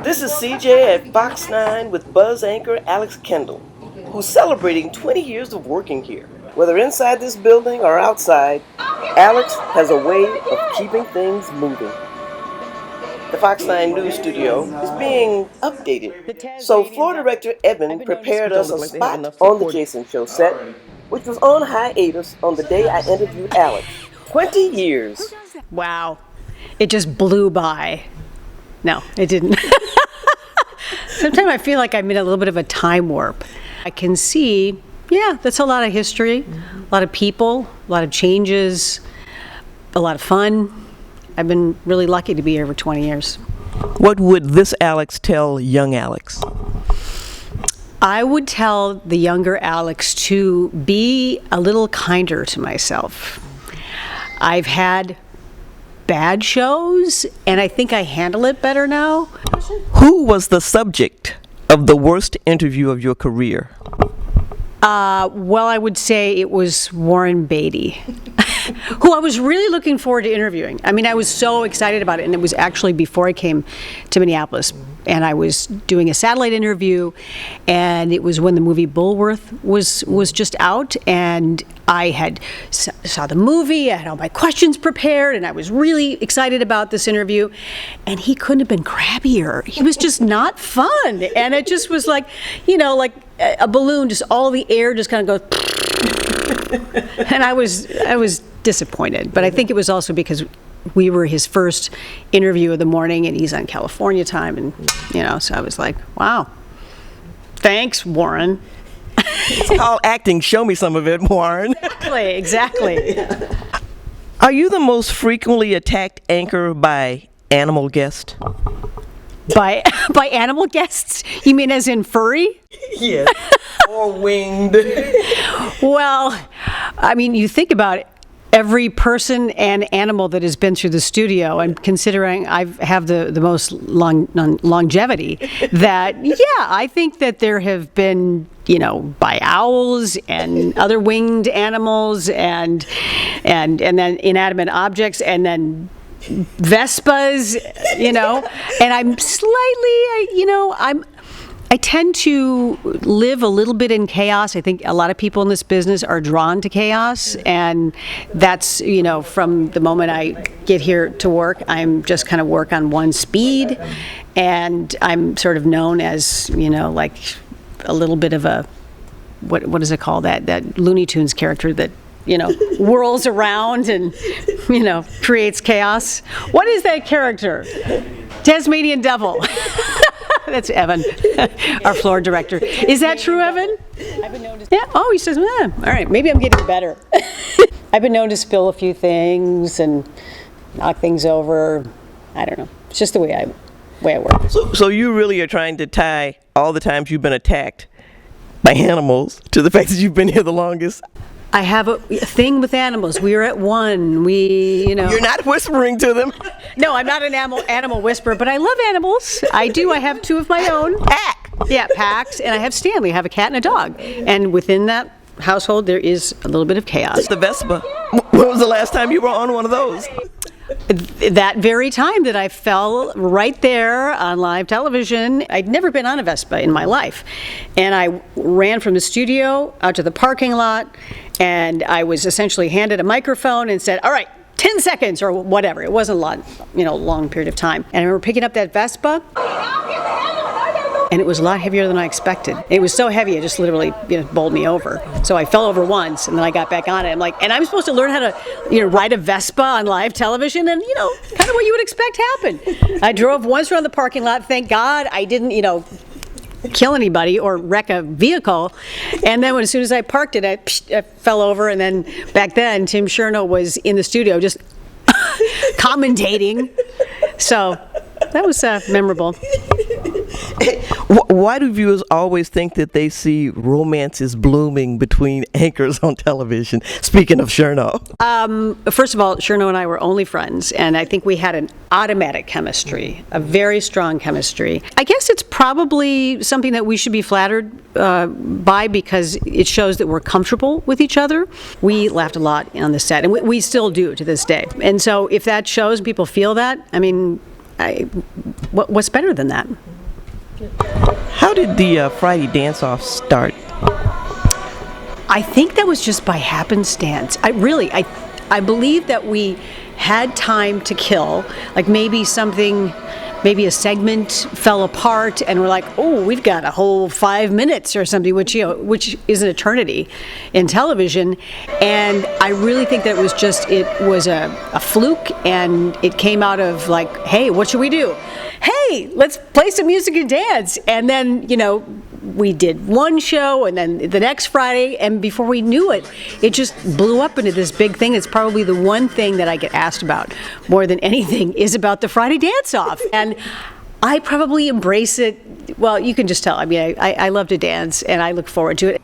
This is CJ at FOX9 with Buzz anchor Alix Kendall, who's celebrating 20 years of working here. Whether inside this building or outside, Alix has a way of keeping things moving. The FOX9 News Studio is being updated, so floor director Evan prepared us a spot on the Jason Show set, which was on hiatus on the day I interviewed Alix. 20 years. Wow. It just blew by. No, it didn't. Sometimes I feel like I'm in a little bit of a time warp. I can see, yeah, that's a lot of history, a lot of people, a lot of changes, a lot of fun. I've been really lucky to be here for 20 years. What would this Alix tell young Alix? I would tell the younger Alix to be a little kinder to myself. I've had bad shows, and I think I handle it better now. Who was the subject of the worst interview of your career? Well, I would say it was Warren Beatty, who I was really looking forward to interviewing. I mean, I was so excited about it, and it was actually before I came to Minneapolis, and I was doing a satellite interview, and it was when the movie Bulworth was just out, and I had saw the movie, I had all my questions prepared, and I was really excited about this interview, and he couldn't have been crabbier. He was just not fun, and it just was like, you know, like a balloon, just all the air just kind of goes, and I was disappointed, but I think it was also because we were his first interview of the morning, and he's on California time, and you know, so I was like, wow, thanks, Warren. It's called acting. Show me some of it, Warren. Exactly. Are you the most frequently attacked anchor by animal guests? By animal guests? You mean as in furry? Yes. Or winged. Well, I mean, you think about it. Every person and animal that has been through the studio, and considering I have the most longevity, that, yeah, I think that there have been, you know, by owls and other winged animals and then inanimate objects, and then Vespas, you know, and I'm slightly, you know, I tend to live a little bit in chaos. I think a lot of people in this business are drawn to chaos, and that's, you know, from the moment I get here to work, I'm just kind of work on one speed, and I'm sort of known as, you know, like a little bit of a, what is it called, that Looney Tunes character that, you know, whirls around and, you know, creates chaos. What is that character? Tasmanian Devil. That's Evan, our floor director. Is that true, Evan? I've been known to. Yeah. Oh, he says, all right, maybe I'm getting better. I've been known to spill a few things and knock things over. I don't know. It's just the way I work. So you really are trying to tie all the times you've been attacked by animals to the fact that you've been here the longest? I have a thing with animals. We are at one. You know. You're not whispering to them. No, I'm not an animal whisperer, but I love animals. I do. I have two of my own. Pack. Yeah, packs, and I have Stanley. I have a cat and a dog, and within that household, there is a little bit of chaos. The Vespa. When was the last time you were on one of those? That very time that I fell right there on live television. I'd never been on a Vespa in my life, and I ran from the studio out to the parking lot, and I was essentially handed a microphone and said, all right, 10 seconds or whatever. It wasn't a lot, you know, long period of time. And I remember picking up that Vespa, and it was a lot heavier than I expected. It was so heavy, it just literally, you know, bowled me over. So I fell over once, and then I got back on it. I'm like, and I'm supposed to learn how to, you know, ride a Vespa on live television, and, you know, kind of what you would expect happened. I drove once around the parking lot. Thank God I didn't, you know, kill anybody or wreck a vehicle. And then as soon as I parked it, I fell over, and then back then Tim Chernow was in the studio just commentating. So that was memorable. Why do viewers always think that they see romances blooming between anchors on television? Speaking of Chernow. First of all, Chernow and I were only friends, and I think we had an automatic chemistry, a very strong chemistry. I guess it's probably something that we should be flattered by, because it shows that we're comfortable with each other. We laughed a lot on the set, and we still do to this day. And so if that shows and people feel that, I mean, what's better than that? How did the Friday dance-off start? I think that was just by happenstance. I believe that we had time to kill, like maybe a segment fell apart and we're like, oh, we've got a whole 5 minutes or something, which is an eternity in television. And I really think that it was a fluke, and it came out of like, hey, what should we do? Hey, let's play some music and dance. And then, we did one show, and then the next Friday, and before we knew it, it just blew up into this big thing. It's probably the one thing that I get asked about more than anything is about the Friday dance-off. And I probably embrace it. Well, you can just tell. I mean, I love to dance, and I look forward to it.